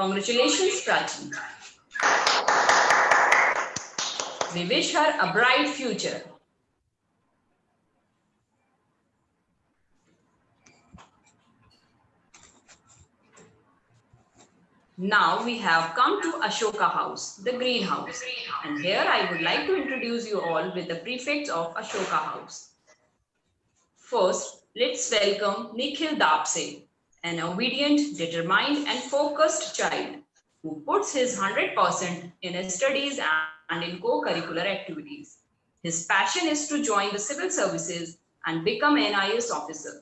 Congratulations, Prachi. We wish her a bright future. Now we have come to Ashoka House, the greenhouse. And here I would like to introduce you all with the prefects of Ashoka House. First, let's welcome Nikhil Dapse, an obedient, determined and focused child who puts his 100% in his studies and in co-curricular activities. His passion is to join the civil services and become an IAS officer.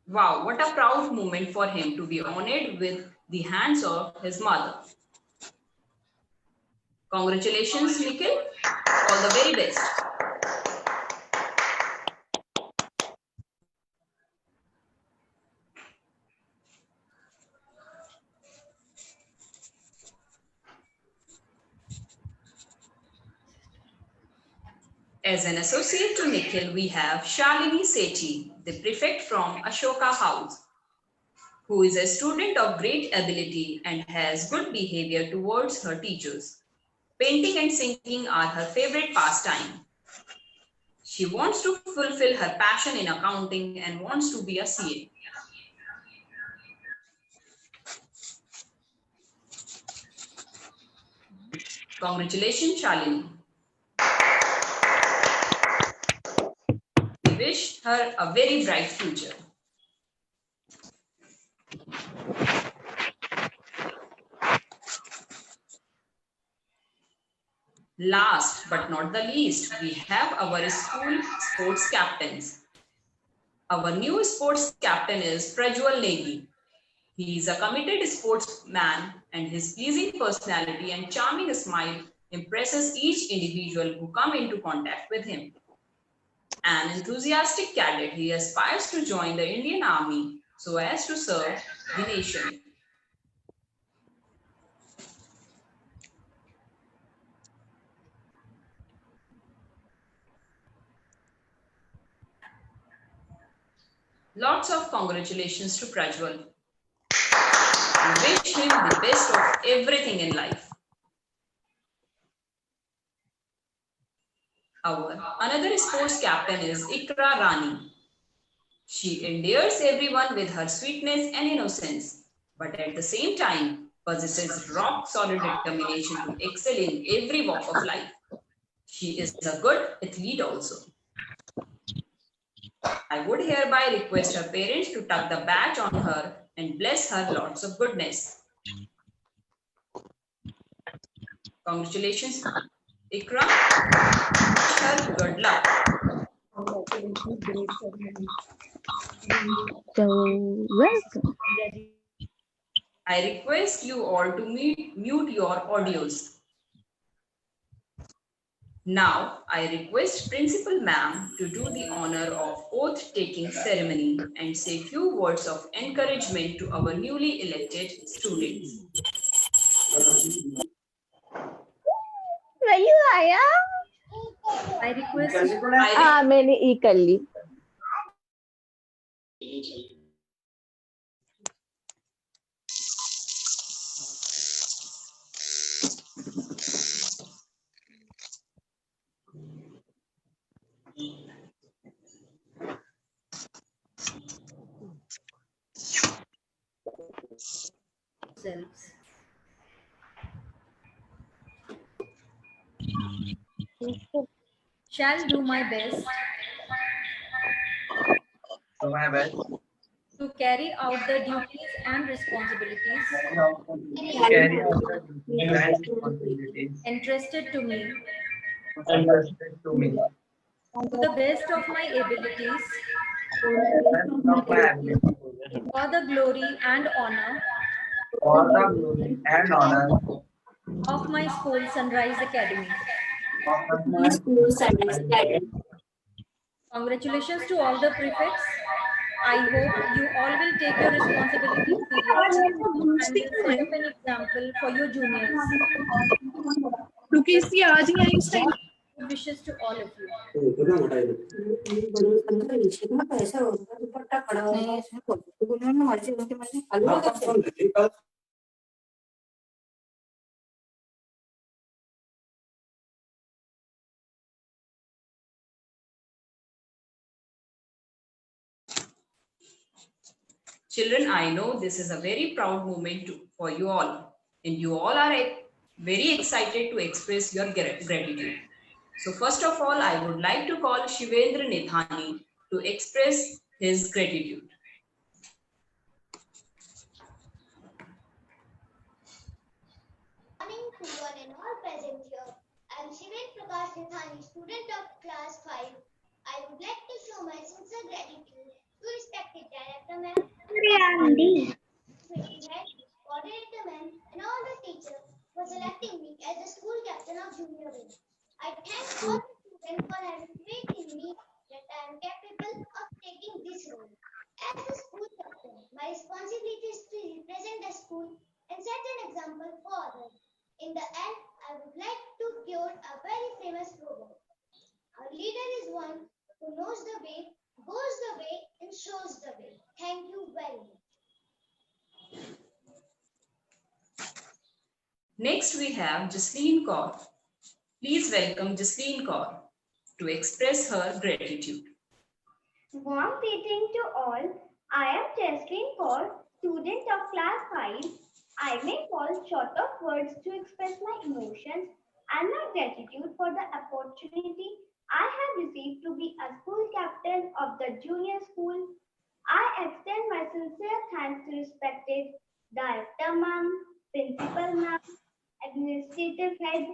Wow, what a proud moment for him to be honored with the hands of his mother. Congratulations, Nikhil. All the very best. As an associate to Nikhil, we have Shalini Sethi, the prefect from Ashoka House, who is a student of great ability and has good behavior towards her teachers. Painting and singing are her favorite pastime. She wants to fulfill her passion in accounting and wants to be a CA. Congratulations, Shalini. We wish her a very bright future. Last but not the least, we have our school sports captains. Our new sports captain is Prajwal Negi. He is a committed sportsman and his pleasing personality and charming smile impresses each individual who come into contact with him. An enthusiastic cadet, he aspires to join the Indian Army so as to serve the nation. Lots of congratulations to Prajwal. We wish him the best of everything in life. Our another sports captain is Ikra Rani. She endears everyone with her sweetness and innocence, but at the same time possesses rock-solid determination to excel in every walk of life. She is a good athlete also. I would hereby request her parents to tuck the badge on her and bless her lots of goodness. Congratulations, Ikra. Wish her good luck. So welcome. I request you all to mute your audios. Now, I request Principal Ma'am to do the honor of oath-taking ceremony and say few words of encouragement to our newly elected students. I request मैंने ई कर ली. selves. Shall do my best to carry out the duties and responsibilities entrusted to me to the best of my abilities for the glory and honor of my school, Sunrise Academy. Congratulations to all the prefects I hope you all will take your responsibilities seriously and will set up an example for your juniors. क्योंकि इसकी आज नहीं आई इस time Good wishes to all of you. Children, I know this is a very proud moment for you all, and you all are very excited to express your gratitude. So first of all, I would like to call Shivendra Nithani to express his gratitude. Good morning to one and all present here. I am Shivendra Prakash Nithani, student of class 5. I would like to show my sincere gratitude to respected director ma'am, coordinator ma'am, and all the teachers for selecting me as the school captain of Junior Wing. I thank all the students for having faith in me that I am capable of taking this role. As the school captain, my responsibility is to represent the school and set an example for others. In the end, I would like to quote a very famous proverb. A leader is one who knows the way, goes the way, and shows the way. Thank you very much. Next, we have Jasleen Kaur. Please welcome Jasleen Kaur to express her gratitude. Warm greeting to all. I am Jasleen Kaur, student of class 5. I may fall short of words to express my emotions and my gratitude for the opportunity I have received to be a school captain of the junior school. I extend my sincere thanks to respected director ma'am, principal ma'am, administrative head,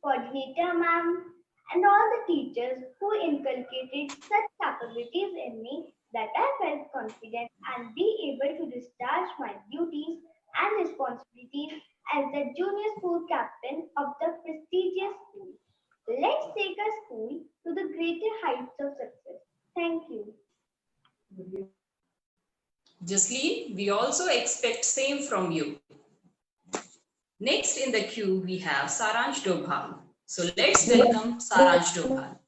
coordinator ma'am, and all the teachers who inculcated such capabilities in me that I felt confident and be able to discharge my duties and responsibilities as the junior school captain of the prestigious school. Let's take our school to the greater heights of success. Thank you. Jasleen, we also expect same from you. Next in the queue, we have Saransh Dobhal. So let's welcome Saransh Dobhal.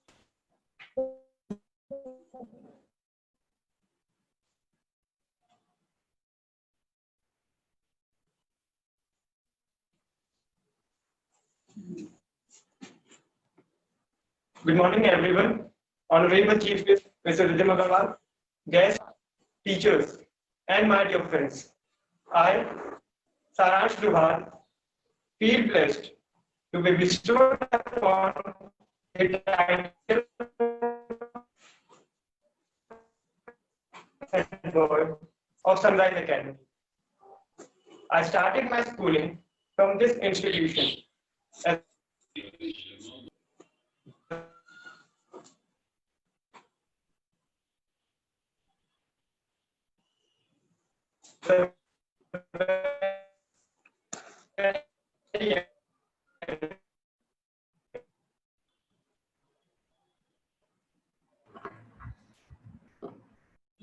Good morning, everyone. Honorable Chief Guest, Mr. Ridhim Agarwal, guests, teachers, and my dear friends. I, Saransh Dobhal, feel blessed to be bestowed upon the title of Sunrise Academy. I started my schooling from this institution as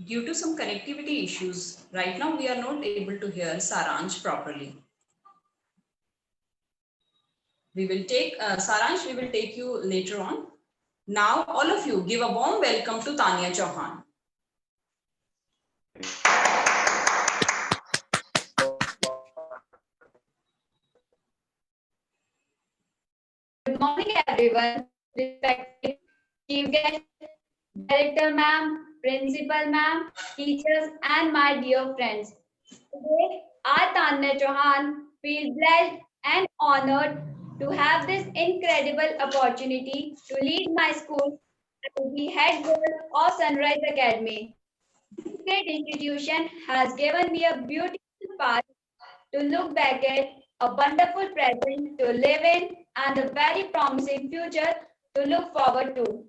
Due to some connectivity issues, right now we are not able to hear Saransh properly. We will take, Saransh, we will take you later on. Now, all of you give a warm welcome to Tanya Chauhan. Good morning, everyone. Respected Chief Guest, Director Ma'am, Principal Ma'am, teachers, and my dear friends. Today, I, Tanya Chauhan, feel blessed and honored to have this incredible opportunity to lead my school and be head girl of Sunrise Academy. This great institution has given me a beautiful path to look back at, a wonderful present to live in, and a very promising future to look forward to.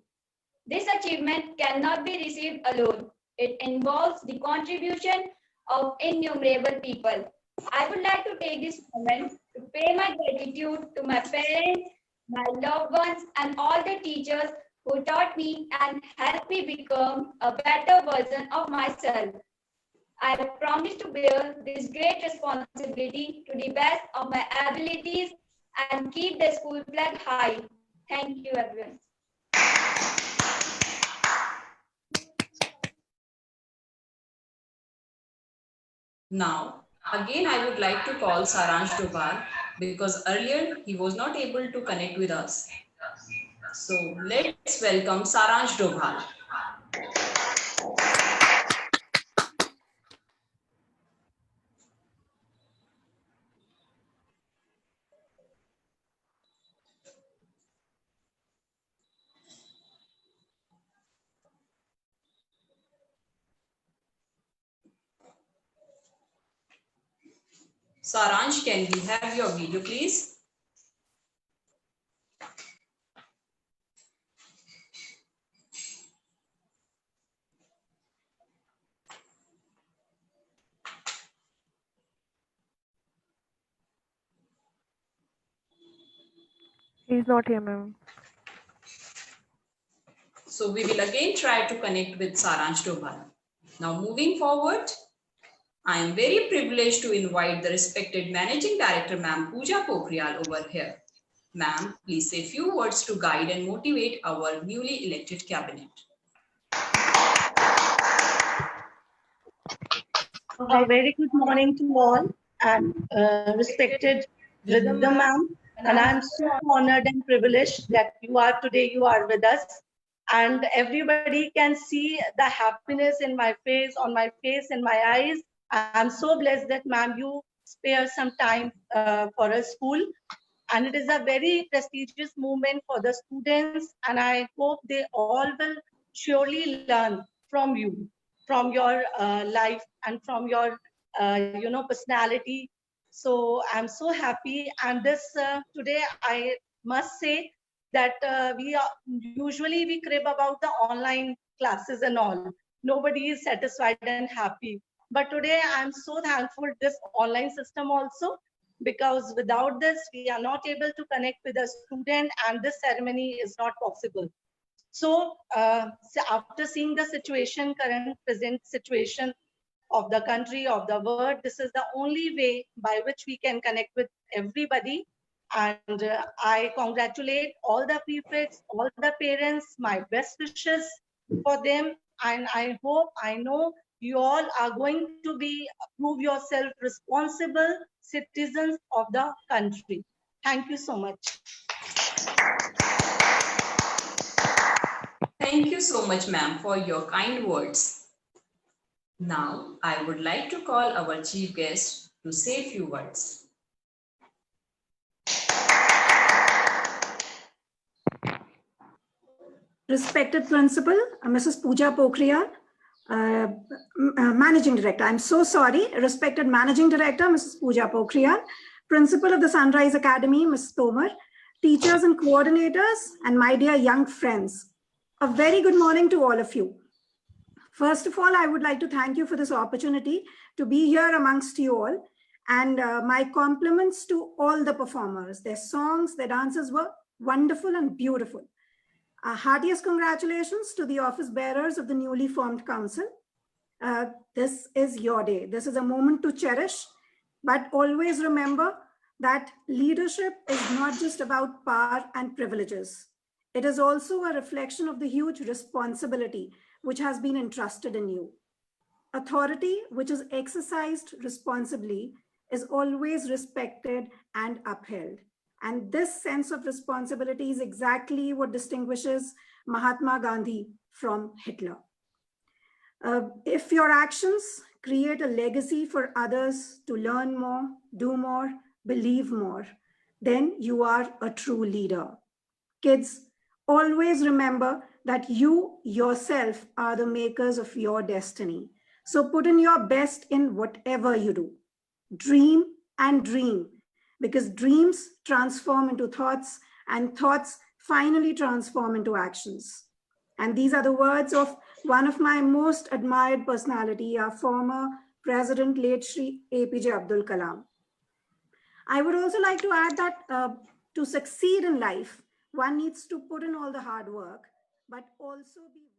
This achievement cannot be received alone. It involves the contribution of innumerable people. I would like to take this moment to pay my gratitude to my parents, my loved ones, and all the teachers who taught me and helped me become a better version of myself. I promise to bear this great responsibility to the best of my abilities and keep the school flag high. Thank you, everyone. Now, again, I would like to call Saransh Dobhal because earlier he was not able to connect with us. So let's welcome Saransh Dobhal. Saransh, can we have your video, please? He's not here, ma'am. So we will again try to connect with Saransh Dobhal. Now moving forward, I am very privileged to invite the respected Managing Director, Ma'am Pooja Pokhriyal over here. Ma'am, please say a few words to guide and motivate our newly elected cabinet. A very good morning to all and respected Riddham ma'am. And I'm so honored and privileged that you are with us. And everybody can see the happiness in my face, on my face, in my eyes. I'm so blessed that ma'am, you spare some time for a school. And it is a very prestigious moment for the students. And I hope they all will surely learn from you, from your life and from your, personality. So I'm so happy. And this today, I must say that we crib about the online classes and all. Nobody is satisfied and happy. But today, I'm so thankful this online system also, because without this, we are not able to connect with the student and this ceremony is not possible. So after seeing the situation, current present situation of the country, of the world, this is the only way by which we can connect with everybody. And I congratulate all the prefects, all the parents, my best wishes for them. And I hope, I know you all are going to prove yourself responsible citizens of the country. Thank you so much. Thank you so much, ma'am, for your kind words. Now, I would like to call our chief guest to say a few words. Respected Principal, Mrs. Pooja Pokhriyal, Managing Director. I'm so sorry. Respected Managing Director, Mrs. Pooja Pokhriyal, Principal of the Sunrise Academy, Ms. Tomar, teachers and coordinators, and my dear young friends. A very good morning to all of you. First of all, I would like to thank you for this opportunity to be here amongst you all. And my compliments to all the performers. Their songs, their dances were wonderful and beautiful. Heartiest congratulations to the office bearers of the newly formed council. This is your day. This is a moment to cherish, but always remember that leadership is not just about power and privileges. It is also a reflection of the huge responsibility which has been entrusted in you. Authority, which is exercised responsibly, is always respected and upheld. And this sense of responsibility is exactly what distinguishes Mahatma Gandhi from Hitler. If your actions create a legacy for others to learn more, do more, believe more, then you are a true leader. Kids, always remember that you yourself are the makers of your destiny. So put in your best in whatever you do. Dream and dream, because dreams transform into thoughts and thoughts finally transform into actions. And these are the words of one of my most admired personality, our former President, late Shri APJ Abdul Kalam. I would also like to add that to succeed in life, one needs to put in all the hard work, but also be